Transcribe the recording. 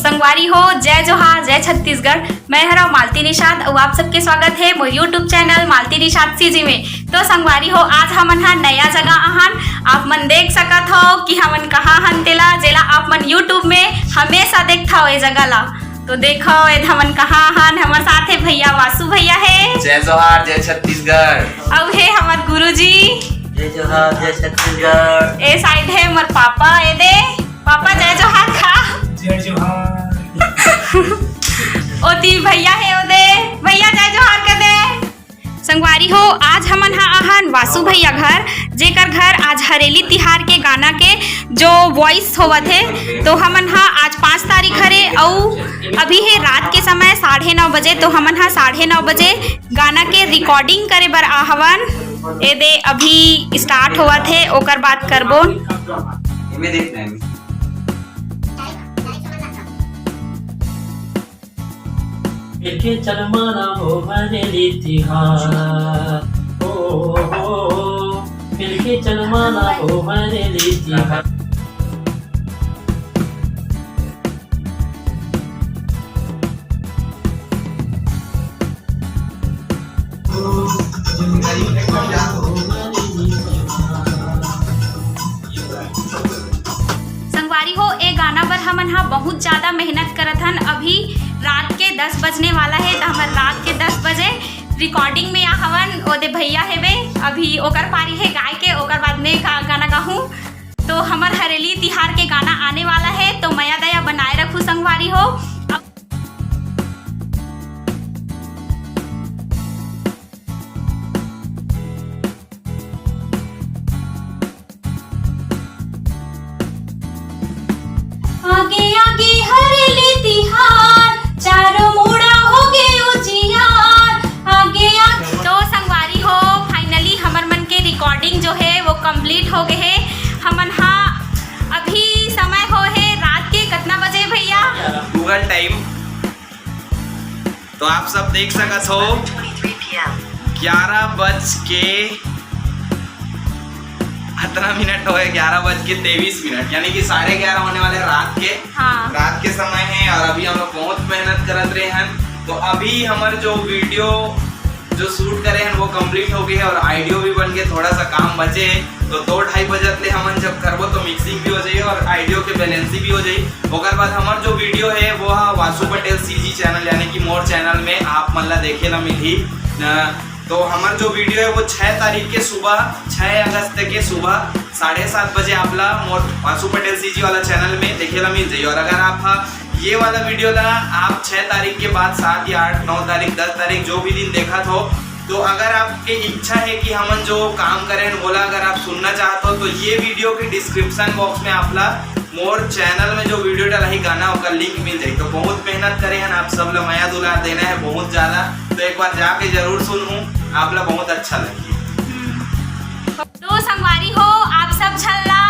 संगवारी हो, जय जोहार, जय छत्तीसगढ़। मैं हरा मालती निषाद और आप सबके स्वागत है मोर यूट्यूब चैनल मालती निषाद सीजी में। तो संगवारी हो, आज हमन हा नया जगह आहन। आप मन देख सकत हो कि हमन कहाँ हन तेला, जेला आप मन यूट्यूब में हमेशा देखता हो ये जगह ला। तो देखो ये हमन कहाँ हन। हमारे साथ है भैया वासु भैया है। जय जोहार, जय छत्तीसगढ़। अब है हमार गुरुजी। जय जोहार, जय छत्तीसगढ़। ए साइड है हमार पापा। ए दे पापा जय जोहार खा। जय जोहार। ओती भैया है ओदे भैया जय जोहार कर दे। संगवारी हो, आज हमन हा आहन वासु भैया घर, जेकर घर आज हरेली तिहार के गाना के जो वॉइस होवत है। तो हमन हा आज 5 तारीख हरे और अभी है रात के समय 9:30 बजे। तो हमन हा 9:30 बजे गाना के रिकॉर्डिंग करे बर आहवन। ए दे अभी स्टार्ट होवत है, ओकर बात करबो। इमे देखना है। मिलके चल माना हो हरेली तिहार, हो मिलके चल माना हो हरेली तिहार। संगवारी हो, ए गाना पर हमन हा बहुत ज़्यादा मेहनत करत हन। अभी रात के 10 बजने वाला है, तो हमन रात के 10 बजे रिकॉर्डिंग में हवन। ओदे भैया हेबे अभी ओकर पारी है गाय के, ओकर बाद में गाना गाहूँ। तो हमर हरेली तिहार के गाना आने वाला है, तो मया दया बनाए रखू संगवारी हो। आगे आगे हरेली तिहार, चारों मुड़ा हो गए उजियार। आगे आगे तो संगवारी हो, फाइनली हमर मन के रिकॉर्डिंग जो है वो कंप्लीट हो गए है। हमन हा अभी समय हो है रात के कितना बजे भैया? गूगल टाइम तो आप सब देख सकत हो 11:11 हो गए। 11:23 यानी कि 11:30 होने वाले रात के। हाँ। रात के समय है और अभी हम लोग बहुत मेहनत करत रहे हैं। तो अभी हमारे जो वीडियो जो शूट करे हैं वो कंप्लीट हो गई है और ऑडियो भी बन के थोड़ा सा काम बचे है। तो 2-2:30 बजे ले हमन जब करबो तो मिक्सिंग भी हो जाए और ऑडियो के बैलेंसी भी हो जाए। ओकर बाद हमार जो वीडियो है वो है वासु पटेल सीजी चैनल यानी कि मोर चैनल में आप मन ला देखे ला मिली। तो हमार जो वीडियो है वो 6 तारीख के सुबह 6 अगस्त के सुबह 7:30 बजे आपला मोर वासु पटेल सीजी वाला चैनल में देखे ला मिल जाए। और अगर आप ये वाला वीडियो ला आप 6 तारीख के बाद 7 या 8, 9 तारीख, 10 तारीख जो भी दिन देखा हो, तो अगर आपकी इच्छा है कि हमन जो काम करें बोला अगर आप सुनना चाहते हो तो ये वीडियो के डिस्क्रिप्शन बॉक्स में आपला मोर चैनल में जो वीडियो डाला ही गाना का लिंक मिल जाए। तो बहुत मेहनत करे हैं आप सब लोग, माया दुलार देना है बहुत ज़्यादा। तो एक बार जाके जरूर सुनूँ, आप लोग बहुत अच्छा लगे। तो संगवारी हो, आप सब छल्ला